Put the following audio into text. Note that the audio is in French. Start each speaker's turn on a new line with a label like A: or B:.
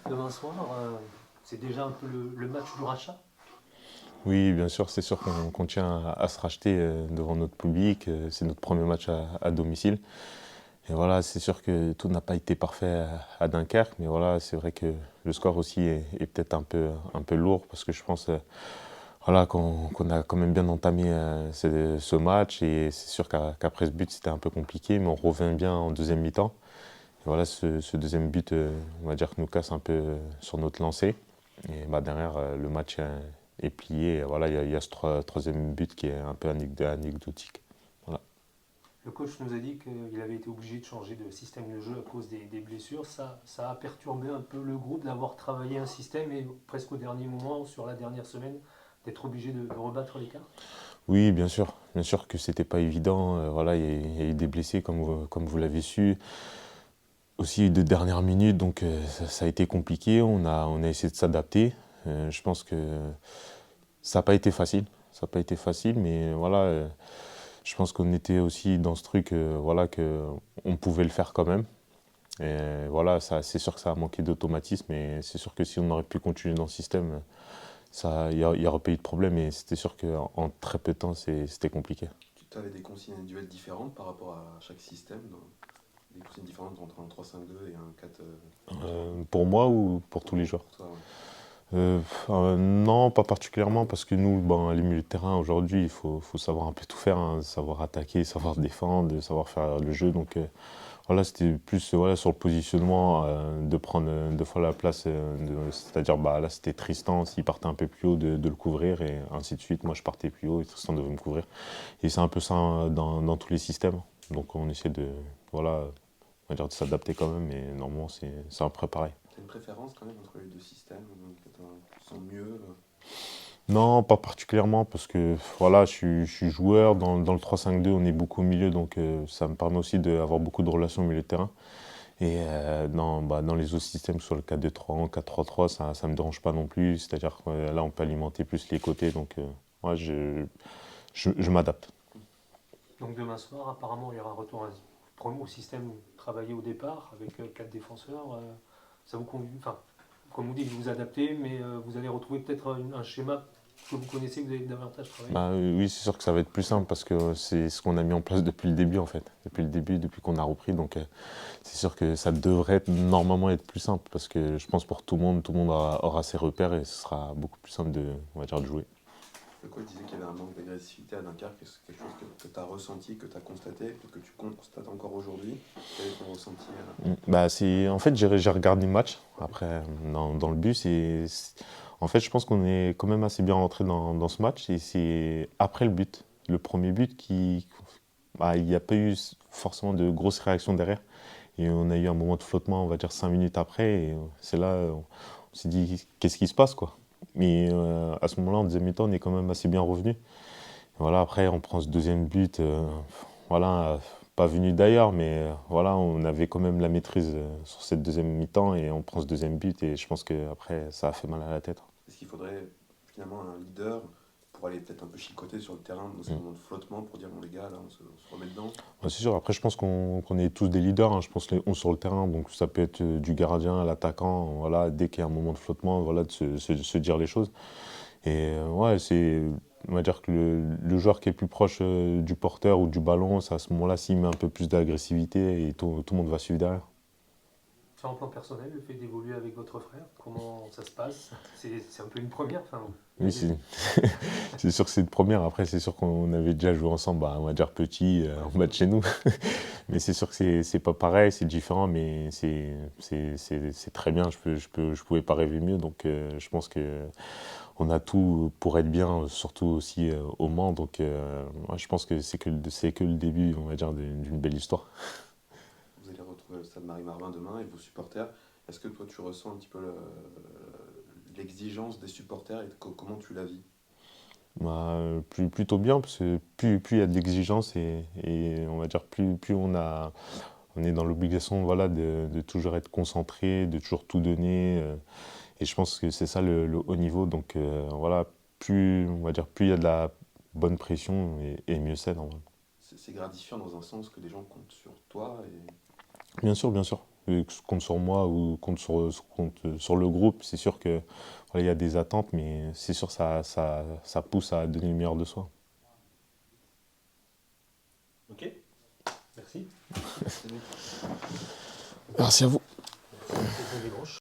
A: demain soir. C'est déjà un peu le match du rachat.
B: Oui, bien sûr, c'est sûr qu'on tient à se racheter devant notre public. C'est notre premier match à domicile. Et voilà, c'est sûr que tout n'a pas été parfait à Dunkerque, mais voilà, c'est vrai que le score aussi est peut-être un peu lourd parce que je pense voilà, qu'on a quand même bien entamé ce match et c'est sûr qu'après ce but c'était un peu compliqué, mais on revient bien en deuxième mi-temps. Et voilà, ce deuxième but, on va dire que nous casse un peu sur notre lancée. Et bah, derrière, le match est plié. Et voilà, il y a ce troisième but qui est un peu anecdotique. Voilà.
A: Le coach nous a dit qu'il avait été obligé de changer de système de jeu à cause des blessures. Ça a perturbé un peu le groupe d'avoir travaillé un système et presque au dernier moment, sur la dernière semaine, d'être obligé de rebattre les cartes.
B: Oui, bien sûr que c'était pas évident. Voilà, il y a eu des blessés comme vous l'avez su. Aussi de dernière minute, donc ça a été compliqué. On a essayé de s'adapter. Je pense que ça n'a pas été facile. Ça n'a pas été facile, mais voilà, je pense qu'on était aussi dans ce truc, voilà, qu'on pouvait le faire quand même. Et voilà, c'est sûr que ça a manqué d'automatisme, mais c'est sûr que si on aurait pu continuer dans le système, il y aurait pas eu de problème. Et c'était sûr qu'en très peu de temps, c'était compliqué.
C: Tu avais des consignes individuelles différentes par rapport à chaque système, des consignes différentes entre un 3-5-2 et un 4-3-3.
B: Pour moi ou pour tous les joueurs?
C: Pour toi, ouais.
B: Non, pas particulièrement, parce que nous, ben, les milieux de terrain, aujourd'hui, il faut savoir un peu tout faire, hein, savoir attaquer, savoir défendre, savoir faire le jeu. Donc voilà, c'était plus voilà, sur le positionnement, de prendre deux fois la place, c'est-à-dire bah, là c'était Tristan, s'il partait un peu plus haut, de le couvrir, et ainsi de suite. Moi je partais plus haut et Tristan devait me couvrir. Et c'est un peu ça dans tous les systèmes. Donc on essaie de, voilà, on va dire de s'adapter quand même, mais normalement c'est un peu pareil.
C: T'as une préférence quand même entre les deux systèmes, que tu sens mieux?
B: Non, pas particulièrement, parce que voilà, je suis joueur. Dans le 3-5-2, on est beaucoup au milieu, donc ça me permet aussi d'avoir beaucoup de relations au milieu de terrain. Et dans les autres systèmes, que ce soit le 4-2-3-1, 4-3-3, ça ne me dérange pas non plus. C'est-à-dire que là, on peut alimenter plus les côtés, donc ouais, je m'adapte.
A: Donc demain soir, apparemment, il y aura un retour au système travaillé au départ avec quatre défenseurs. Ça vous convient, enfin, comme vous dites, vous vous adaptez, mais vous allez retrouver peut-être un schéma que vous connaissez, que vous avez davantage travaillé.
B: Bah, oui, c'est sûr que ça va être plus simple parce que c'est ce qu'on a mis en place depuis le début en fait. Depuis le début, depuis qu'on a repris. Donc c'est sûr que ça devrait normalement être plus simple parce que je pense pour tout le monde aura ses repères et ce sera beaucoup plus simple on va dire, de jouer.
C: Le coach disait qu'il y avait un manque d'agressivité à Dunkerque. Est-ce quelque chose que tu as ressenti, que tu as constaté, peut-être que tu constates encore aujourd'hui? Quel est ton ressenti?
B: Bah, en fait, j'ai regardé le match après dans le bus en fait, je pense qu'on est quand même assez bien rentré dans ce match et c'est après le but, le premier but bah, il n'y a pas eu forcément de grosses réactions derrière et on a eu un moment de flottement, on va dire 5 minutes après et c'est là on s'est dit qu'est-ce qui se passe quoi. Mais à ce moment-là, en deuxième mi-temps, on est quand même assez bien revenu. Voilà, après, on prend ce deuxième but. Voilà, pas venu d'ailleurs, mais voilà, on avait quand même la maîtrise sur cette deuxième mi-temps et on prend ce deuxième but et je pense qu'après, ça a fait mal à la tête.
C: Est-ce qu'il faudrait finalement un leader pour aller peut-être un peu chicoter sur le terrain dans ce
B: Mm.
C: moment de flottement pour dire bon les gars là on se remet dedans?
B: Ouais, c'est sûr, après, je pense qu'on est tous des leaders, hein. Je pense les 11 sur le terrain, donc ça peut être du gardien à l'attaquant, voilà, dès qu'il y a un moment de flottement, voilà, de se dire les choses. Et ouais, on va dire que le joueur qui est plus proche du porteur ou du ballon, c'est à ce moment-là, s'il met un peu plus d'agressivité et tout le monde va suivre derrière.
A: Sur un plan personnel, le fait d'évoluer avec votre frère, comment ça se passe? C'est un peu une première. Enfin,
B: Oui, c'est sûr que c'est de première. Après, c'est sûr qu'on avait déjà joué ensemble, bah, on va dire petit, en bas de chez nous. Mais c'est sûr que c'est pas pareil, c'est différent, mais c'est très bien. Je pouvais pas rêver mieux. Donc, je pense que on a tout pour être bien, surtout aussi au Mans. Donc, ouais, je pense que c'est que le début, on va dire, d'une belle histoire.
C: Vous allez retrouver le stade Marie-Marvin demain et vos supporters. Est-ce que toi tu ressens un petit peu l'exigence des supporters et comment tu la vis?
B: Bah, plutôt bien, parce que plus il y a de l'exigence et on va dire plus on est dans l'obligation voilà, de toujours être concentré, de toujours tout donner. Et je pense que c'est ça le haut niveau. Donc voilà, on va dire, plus il y a de la bonne pression et mieux c'est normalement.
C: C'est gratifiant dans un sens que les gens comptent sur toi et
B: Bien sûr, bien sûr. que ce compte sur moi ou compte sur le groupe. C'est sûr que voilà, il y a des attentes, mais c'est sûr que ça pousse à donner le meilleur de soi.
A: Ok, merci.
B: Merci à vous.